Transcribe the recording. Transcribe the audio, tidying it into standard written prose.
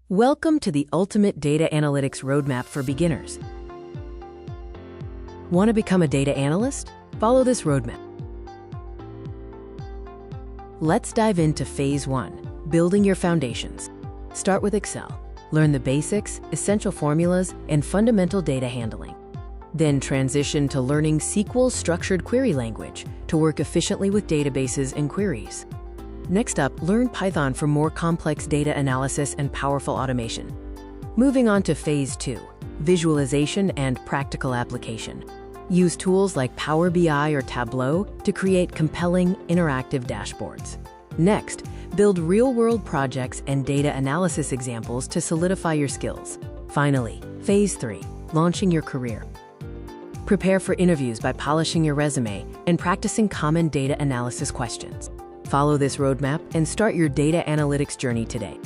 Welcome to the ultimate data analytics roadmap for beginners. Want to become a data analyst? Follow this roadmap. Let's dive into Phase 1, building your foundations. Start with Excel. Learn the basics, essential formulas, and fundamental data handling. Then transition to learning SQL's structured query language to work efficiently with databases and queries. Next up, learn Python for more complex data analysis and powerful automation. Moving on to Phase 2, visualization and practical application. Use tools like Power BI or Tableau to create compelling, interactive dashboards. Next, build real-world projects and data analysis examples to solidify your skills. Finally, Phase 3, launching your career. Prepare for interviews by polishing your resume and practicing common data analysis questions. Follow this roadmap and start your data analytics journey today.